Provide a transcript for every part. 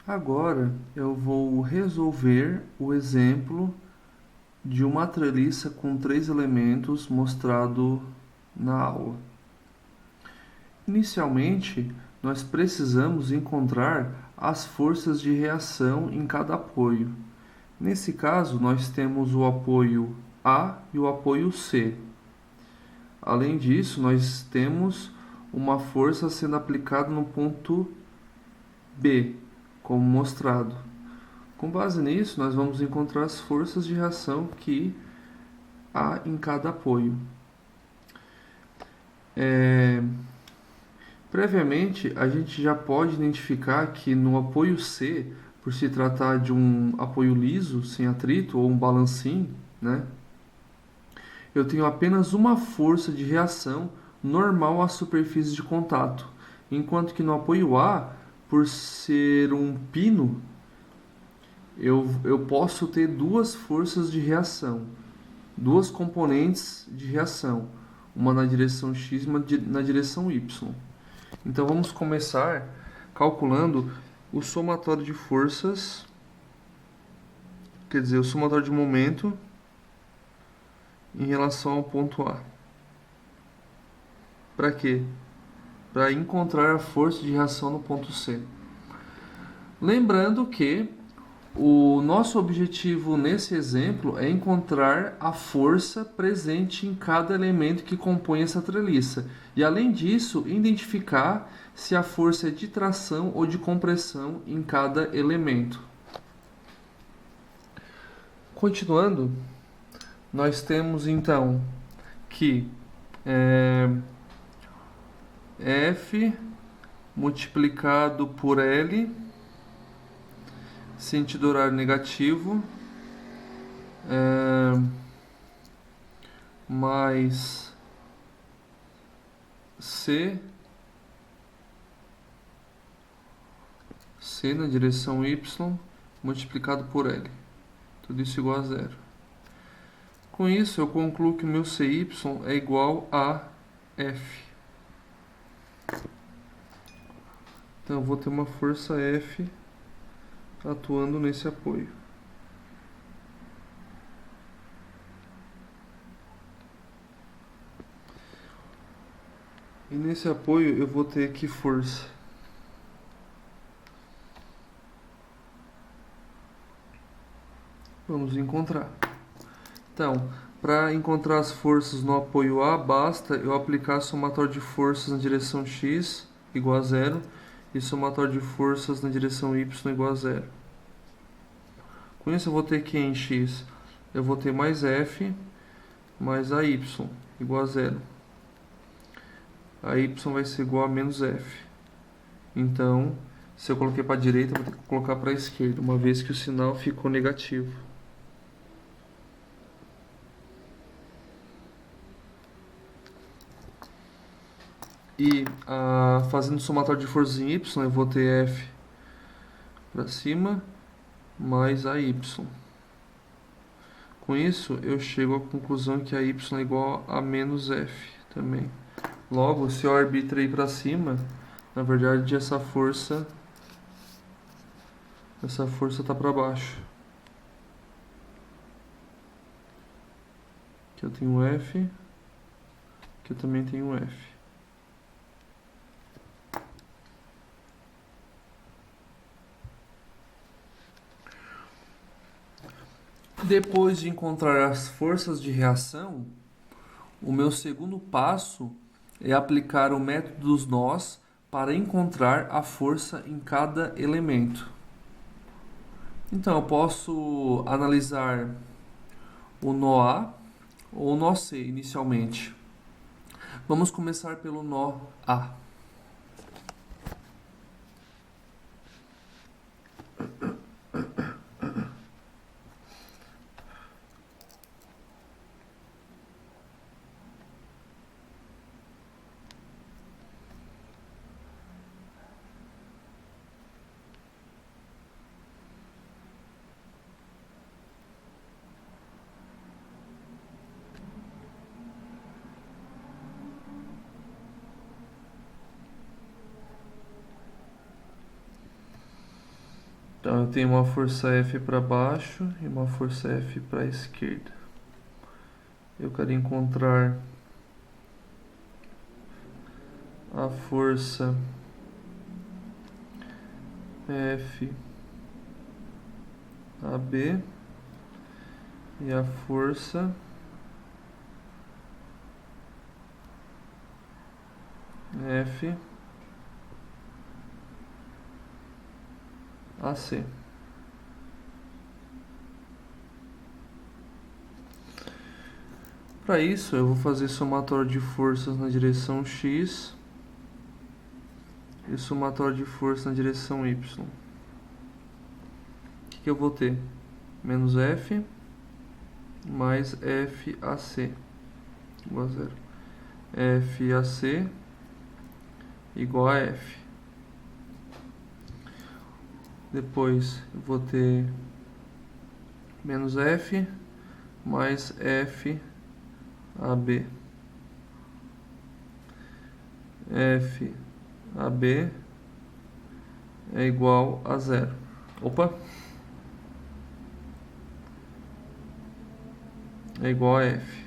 Agora eu vou resolver o exemplo de uma treliça com três elementos mostrado na aula. Inicialmente, nós precisamos encontrar as forças de reação em cada apoio. Nesse caso, nós temos o apoio A e o apoio C. Além disso, nós temos uma força sendo aplicada no ponto B, como mostrado. Com base nisso, nós vamos encontrar as forças de reação que há em cada apoio. Previamente, a gente já pode identificar que no apoio C, por se tratar de um apoio liso, sem atrito, ou um balancim, né, eu tenho apenas uma força de reação normal à superfície de contato, enquanto que no apoio A, por ser um pino, eu posso ter duas forças de reação, duas componentes de reação, uma na direção X e uma na direção Y. Então vamos começar calculando o somatório de forças, quer dizer, o somatório de momento em relação ao ponto A. Para quê? Para encontrar a força de reação no ponto C. Lembrando que o nosso objetivo nesse exemplo é encontrar a força presente em cada elemento que compõe essa treliça. E além disso, identificar se a força é de tração ou de compressão em cada elemento. Continuando, nós temos então que F multiplicado por L, sentido horário negativo, mais C na direção Y multiplicado por L. Tudo isso igual a zero. Com isso, eu concluo que o meu CY é igual a F. Então, eu vou ter uma força F atuando nesse apoio. E nesse apoio eu vou ter que força? Vamos encontrar. Então, para encontrar as forças no apoio A, basta eu aplicar somatório de forças na direção X igual a zero e somatório de forças na direção Y igual a zero. Com isso eu vou ter que em X eu vou ter mais F mais AY igual a zero. A Y vai ser igual a menos F. Então, se eu coloquei para a direita, eu vou ter que colocar para a esquerda, uma vez que o sinal ficou negativo. E fazendo somatório de forças em Y, eu vou ter F para cima mais AY. Com isso, eu chego à conclusão que a Y é igual a menos F também. Logo, se eu arbitrei para cima, na verdade essa força está para baixo. Aqui eu tenho F, aqui eu também tenho F. Depois de encontrar as forças de reação, o meu segundo passo é aplicar o método dos nós para encontrar a força em cada elemento. Então, eu posso analisar o nó A ou o nó C inicialmente. Vamos começar pelo nó A. Então eu tenho uma força F para baixo e uma força F para a esquerda. Eu quero encontrar a força F AB e a força F AC. Para isso, eu vou fazer somatório de forças na direção X e somatório de forças na direção Y. O que eu vou ter? Menos F mais FAC igual a zero. FAC igual a F. Depois eu vou ter menos F mais FAB. FAB é igual a zero. Opa! É igual a F.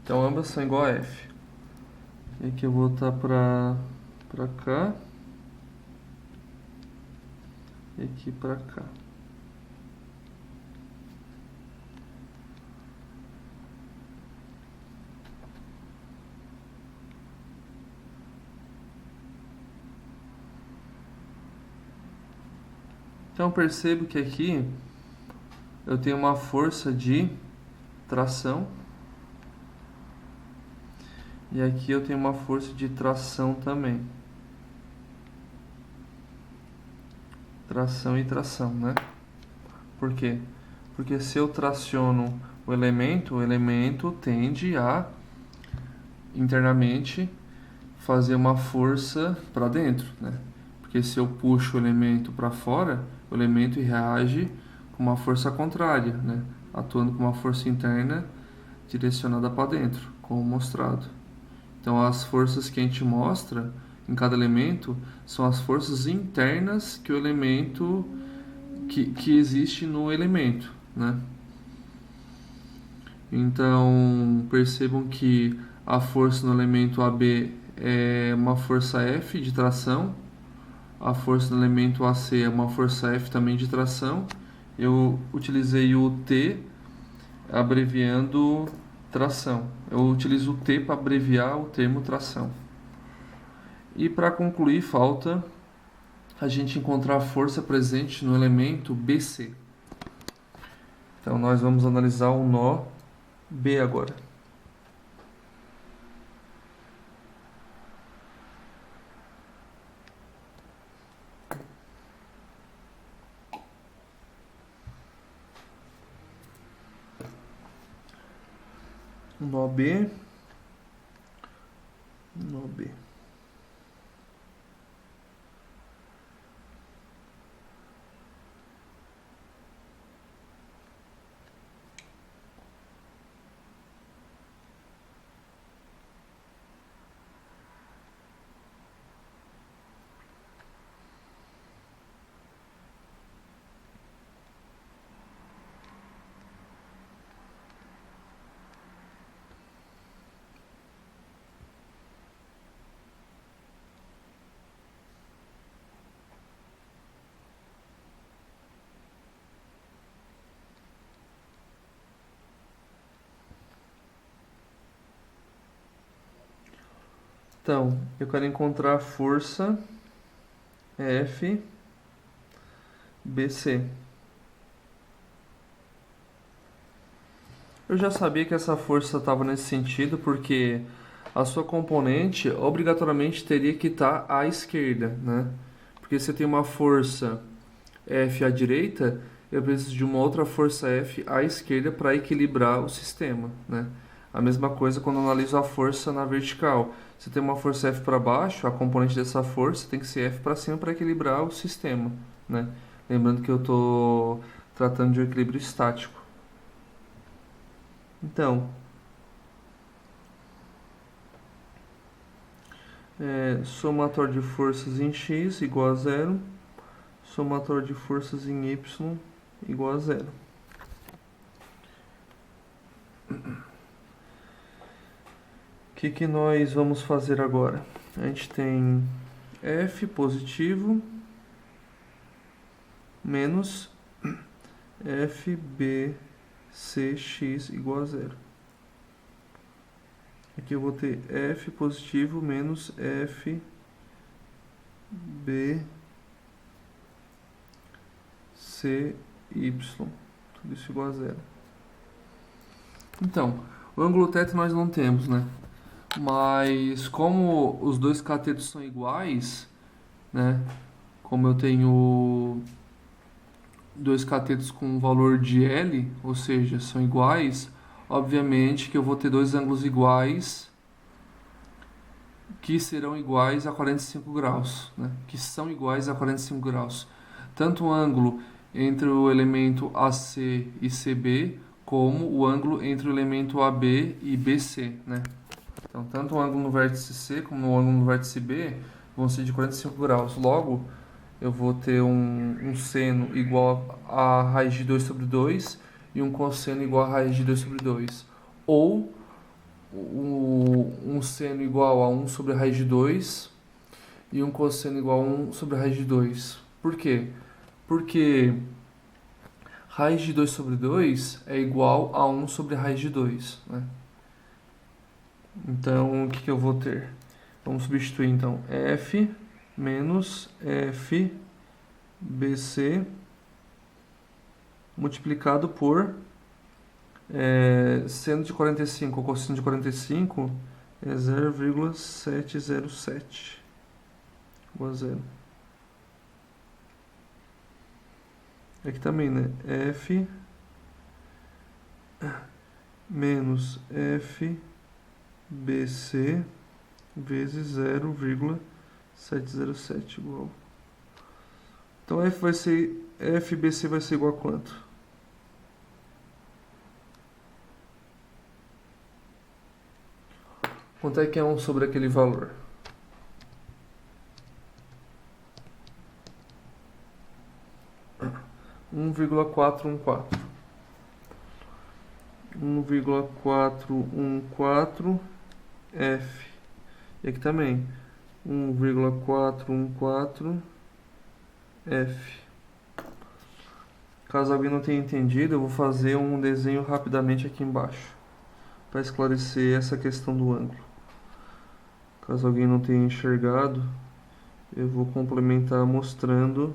Então ambas são igual a F. E aqui eu vou voltar para cá. E aqui para cá. Então percebo que aqui eu tenho uma força de tração e aqui eu tenho uma força de tração também. Tração e tração, né? Por quê? Porque se eu traciono o elemento tende a internamente fazer uma força para dentro, né? Porque se eu puxo o elemento para fora, o elemento reage com uma força contrária, né? Atuando com uma força interna direcionada para dentro, como mostrado. Então as forças que a gente mostra em cada elemento são as forças internas que o elemento que existe no elemento, né? Então percebam que a força no elemento AB é uma força F de tração, a força no elemento AC é uma força F também de tração. Eu utilizei o T abreviando tração. Eu utilizo o T para abreviar o termo tração. E para concluir, falta a gente encontrar a força presente no elemento BC. Então nós vamos analisar o nó B agora. Nó B. Nó B. Então, eu quero encontrar a força F BC. Eu já sabia que essa força estava nesse sentido porque a sua componente obrigatoriamente teria que estar à esquerda, né? Porque se eu tenho uma força F à direita, eu preciso de uma outra força F à esquerda para equilibrar o sistema, né? A mesma coisa quando eu analiso a força na vertical. Se tem uma força F para baixo, a componente dessa força tem que ser F para cima para equilibrar o sistema, né? Lembrando que eu estou tratando de um equilíbrio estático. Então, somatório de forças em x igual a zero, somatório de forças em y igual a zero. O que nós vamos fazer agora? A gente tem F positivo menos FBCx igual a zero. Aqui eu vou ter F positivo menos FBCy, tudo isso igual a zero. Então, o ângulo θ nós não temos, né? Mas como os dois catetos são iguais, né? Como eu tenho dois catetos com valor de L, ou seja, são iguais, obviamente que eu vou ter dois ângulos iguais que serão iguais a 45 graus, né? Que são iguais a 45 graus. Tanto o ângulo entre o elemento AC e CB, como o ângulo entre o elemento AB e BC, né? Então, tanto o ângulo no vértice C como o ângulo no vértice B vão ser de 45 graus. Logo, eu vou ter um seno igual a raiz de 2 sobre 2 e um cosseno igual a raiz de 2 sobre 2. Ou um seno igual a 1 sobre a raiz de 2 e um cosseno igual a 1 sobre a raiz de 2. Por quê? Porque raiz de 2 sobre 2 é igual a 1 sobre a raiz de 2, né? Então, o que eu vou ter? Vamos substituir, então, F menos FBC multiplicado por seno de 45, ou cosseno de 45 é 0,707, igual a zero. Aqui também, né? F menos FBC vezes 0,707 igual. Então FBC vai ser igual a quanto? Quanto é que é 1 sobre aquele valor? Um 1,414 F. E aqui também 1,414 F. Caso alguém não tenha entendido, eu vou fazer um desenho rapidamente aqui embaixo para esclarecer essa questão do ângulo. Caso alguém não tenha enxergado, eu vou complementar mostrando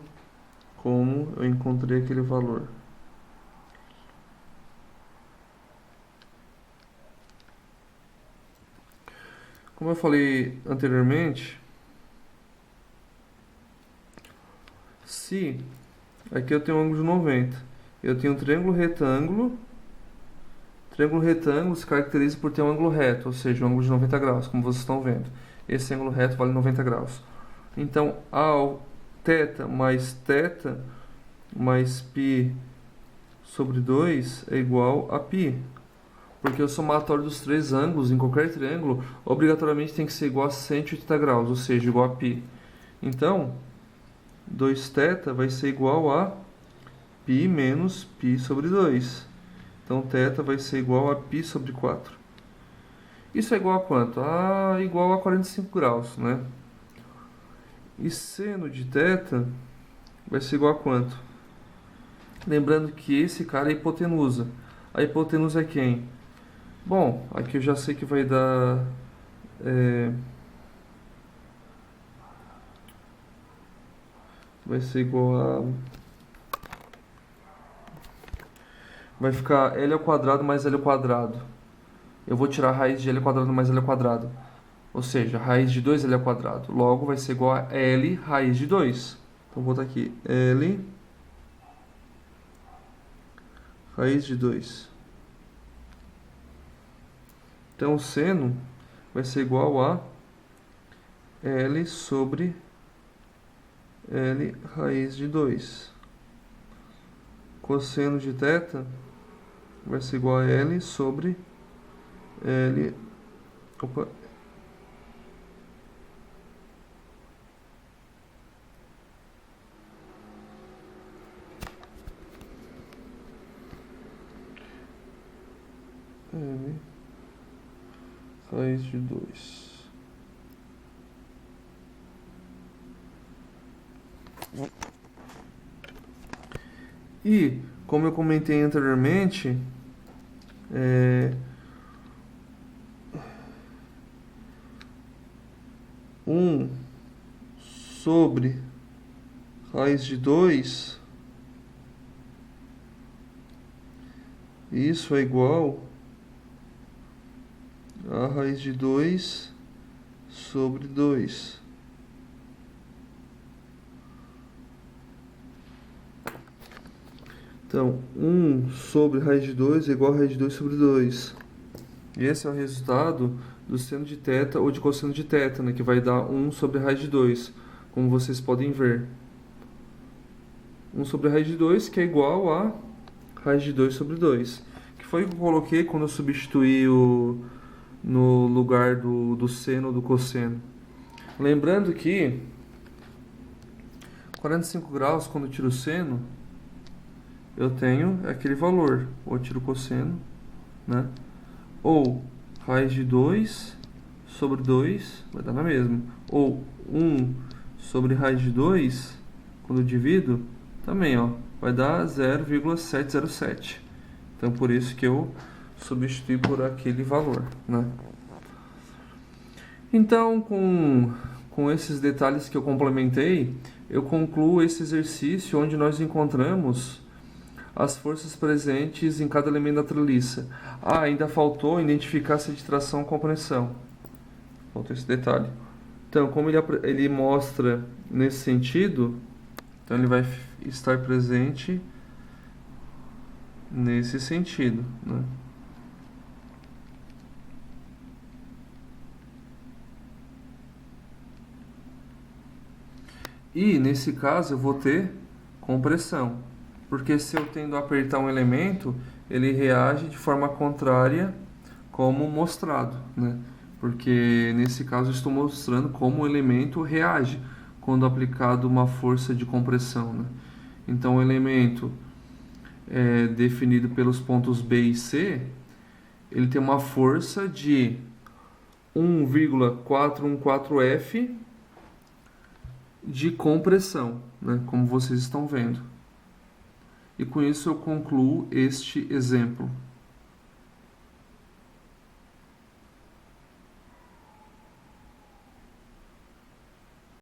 como eu encontrei aquele valor. Como eu falei anteriormente, se aqui eu tenho um ângulo de 90, eu tenho um triângulo retângulo. Triângulo retângulo se caracteriza por ter um ângulo reto, ou seja, um ângulo de 90 graus, como vocês estão vendo. Esse ângulo reto vale 90 graus. Então, θ mais π sobre 2 é igual a π. Porque o somatório dos três ângulos em qualquer triângulo obrigatoriamente tem que ser igual a 180 graus, ou seja, igual a π. Então, 2θ vai ser igual a π menos π sobre 2. Então, θ vai ser igual a π sobre 4. Isso é igual a quanto? Igual a 45 graus, né? E seno de θ vai ser igual a quanto? Lembrando que esse cara é a hipotenusa. A hipotenusa é quem? Bom, aqui eu já sei que vai dar... vai ser igual a... vai ficar L ao quadrado mais L ao quadrado. Eu vou tirar a raiz de L ao quadrado mais L ao quadrado. Ou seja, raiz de 2L ao quadrado. Logo, vai ser igual a L raiz de 2. Então, vou botar aqui L raiz de 2. Então, o seno vai ser igual a L sobre L raiz de 2. Cosseno de θ vai ser igual a L sobre L... M raiz de 2. E, como eu comentei anteriormente, 1 sobre raiz de 2, isso é igual a raiz de 2 sobre 2. Então, 1 sobre raiz de 2 é igual a raiz de 2 sobre 2. E esse é o resultado do seno de θ ou de cosseno de θ, né, que vai dar 1 sobre raiz de 2, como vocês podem ver. 1 sobre raiz de 2, que é igual a raiz de 2 sobre 2. Que foi o que eu coloquei quando eu substituí no lugar do seno ou do cosseno. Lembrando que 45 graus, quando eu tiro o seno, eu tenho aquele valor. Ou eu tiro o cosseno, né? Ou raiz de 2 sobre 2, vai dar na mesma. Ou 1 sobre raiz de 2, quando eu divido, também, ó, vai dar 0,707. Então, por isso que eu substituí por aquele valor, né? Então, com esses detalhes que eu complementei, eu concluo esse exercício onde nós encontramos as forças presentes em cada elemento da treliça. Ah, ainda faltou identificar se é de tração ou compressão. Faltou esse detalhe. Então, como ele mostra nesse sentido, então ele vai estar presente nesse sentido, né? E nesse caso eu vou ter compressão, porque se eu tendo a apertar um elemento, ele reage de forma contrária, como mostrado, né? Porque nesse caso eu estou mostrando como o elemento reage quando aplicado uma força de compressão, né? Então o elemento definido pelos pontos B e C, ele tem uma força de 1,414F de compressão, né? Como vocês estão vendo. E com isso eu concluo este exemplo.